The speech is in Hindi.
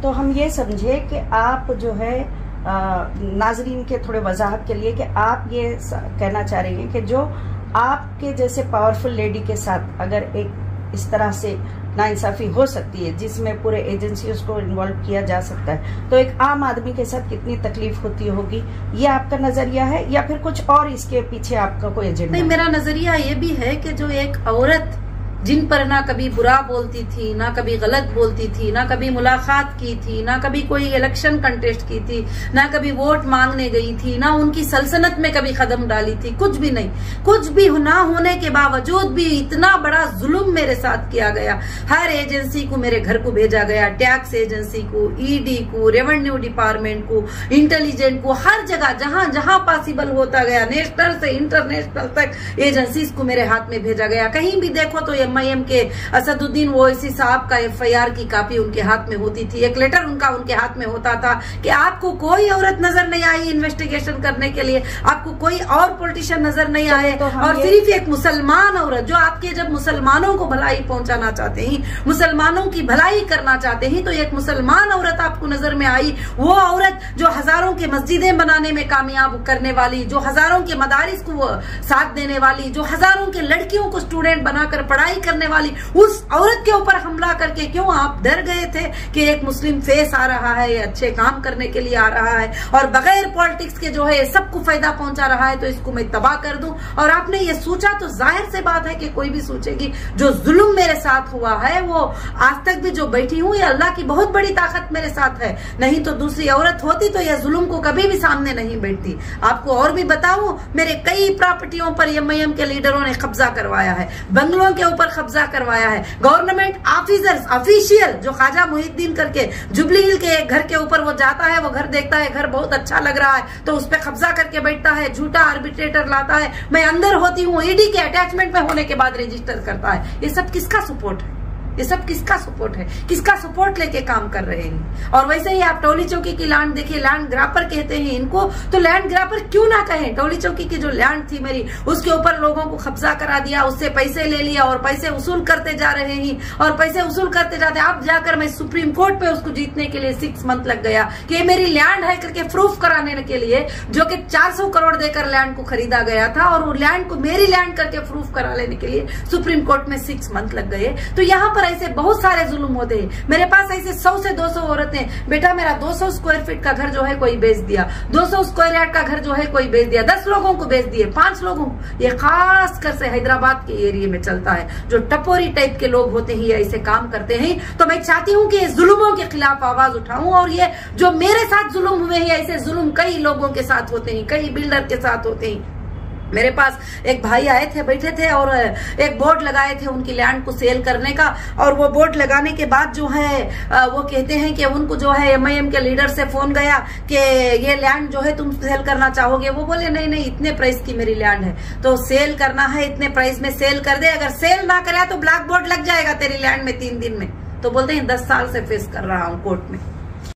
तो हम ये समझे कि आप जो है नाजरीन के थोड़े वजाहत के लिए कि आप ये कहना चाह रही हैं कि जो आपके जैसे पावरफुल लेडी के साथ अगर एक इस तरह से नाइंसाफी हो सकती है जिसमें पूरे एजेंसीज को इन्वॉल्व किया जा सकता है, तो एक आम आदमी के साथ कितनी तकलीफ होती होगी, ये आपका नजरिया है या फिर कुछ और इसके पीछे आपका कोई एजेंडा? नहीं, मेरा नजरिया ये भी है कि जो एक औरत जिन पर ना कभी बुरा बोलती थी, ना कभी गलत बोलती थी, ना कभी मुलाकात की थी, ना कभी कोई इलेक्शन कंटेस्ट की थी, ना कभी वोट मांगने गई थी, ना उनकी सल्तनत में कभी कदम डाली थी, कुछ भी नहीं। कुछ भी ना होने के बावजूद भी इतना बड़ा जुल्म मेरे साथ किया गया। हर एजेंसी को मेरे घर को भेजा गया, टैक्स एजेंसी को, ईडी को, रेवेन्यू डिपार्टमेंट को, इंटेलिजेंस को, हर जगह जहां जहां पॉसिबल होता गया, नेशनल से इंटरनेशनल तक एजेंसीज को मेरे हाथ में भेजा गया। कहीं भी देखो तो MIM के असदुद्दीन ओवैसी साहब का FIR की कॉपी उनके हाथ में होती थी, एक लेटर उनके हाथ में होता था कि आपको कोई औरत नजर नहीं आई इन्वेस्टिगेशन करने के लिए, आपको कोई और पॉलिटिशियन नजर नहीं आए, और सिर्फ एक मुसलमान औरत जो आपके जब मुसलमानों को भलाई पहुंचाना चाहते हैं, मुसलमानों की भलाई करना चाहते हैं, तो एक मुसलमान औरत आपको नजर में आई। वो औरत जो हजारों के मस्जिदें बनाने में कामयाब करने वाली, जो हजारों के मदारिस को साथ देने वाली, जो हजारों के लड़कियों को स्टूडेंट बनाकर पढ़ाई करने वाली, उस औरत के ऊपर हमला करके क्यों आप डर गए थे कि एक मुस्लिम फेस आ रहा है, ये अच्छे काम करने के लिए आ रहा है और बगैर पॉलिटिक्स के जो है सबको फायदा पहुंचा रहा है, तो इसको मैं तबाह कर दूं। और आपने ये सोचा तो जाहिर से बात है कि कोई भी सोचेगी। जो जुल्म मेरे साथ हुआ है वो आज तक भी जो बैठी हूं, ये अल्लाह की बहुत बड़ी ताकत मेरे साथ है, नहीं तो दूसरी औरत होती तो यह जुल्म को कभी भी सामने नहीं बैठती। आपको और भी बताऊं, मेरे कई प्रॉपर्टियों पर MIM के लीडरों ने कब्जा करवाया है, बंगलों के ऊपर कब्जा करवाया है। गवर्नमेंट ऑफिसर्स ऑफिशियल जो ख्वाजा मुहिद्दीन करके जुबली हिल के घर के ऊपर वो जाता है, वो घर देखता है, घर बहुत अच्छा लग रहा है तो उस पर कब्जा करके बैठता है, झूठा आर्बिट्रेटर लाता है, मैं अंदर होती हूँ, ईडी के अटैचमेंट में होने के बाद रजिस्टर करता है। ये सब किसका सपोर्ट है? ये सब किसका सपोर्ट है? किसका सपोर्ट लेके काम कर रहे हैं? और वैसे ही आप टोली चौकी की लैंड देखिए, लैंड ग्रापर कहते हैं इनको, तो लैंड ग्रापर क्यों ना कहें? टोली चौकी की जो लैंड थी मेरी, उसके ऊपर लोगों को कब्जा करा दिया, उससे पैसे ले लिया और पैसे वसूल करते जा रहे हैं और पैसे वसूल करते जाते। अब जाकर मैं सुप्रीम कोर्ट पे उसको जीतने के लिए 6 मंथ लग गया कि ये मेरी लैंड है करके प्रूफ कराने के लिए, जो कि 400 करोड़ देकर लैंड को खरीदा गया था, और वो लैंड को मेरी लैंड करके प्रूफ करा लेने के लिए सुप्रीम कोर्ट में 6 मंथ लग गए। तो यहाँ पर ऐसे बहुत सारे जुल्म होते हैं। मेरे पास ऐसे 100 से 200 औरतें, बेटा मेरा 200 स्क्वायर फीट का घर जो है कोई बेच दिया, 200 स्क्वायर यार्ड का घर जो है कोई बेच दिया, 10 लोगों को बेच दिए, 5 लोगों को। ये खास कर से हैदराबाद के एरिया में चलता है। जो टपोरी टाइप के लोग होते हैं ऐसे काम करते हैं। तो मैं चाहती हूँ कि जुल्मों के खिलाफ आवाज उठाऊं, और ये जो मेरे साथ जुल्म हुए हैं, ऐसे जुल्म कई लोगों के साथ होते हैं, कई बिल्डर के साथ होते हैं। मेरे पास एक भाई आए थे, बैठे थे और एक बोर्ड लगाए थे उनकी लैंड को सेल करने का, और वो बोर्ड लगाने के बाद जो है वो कहते हैं कि उनको जो है MIM के लीडर से फोन गया कि ये लैंड जो है तुम सेल करना चाहोगे? वो बोले नहीं नहीं, इतने प्राइस की मेरी लैंड है, तो सेल करना है, इतने प्राइस में सेल कर दे, अगर सेल ना करे तो ब्लैक बोर्ड लग जाएगा तेरी लैंड में 3 दिन में। तो बोलते हैं 10 साल से फेस कर रहा हूँ कोर्ट में।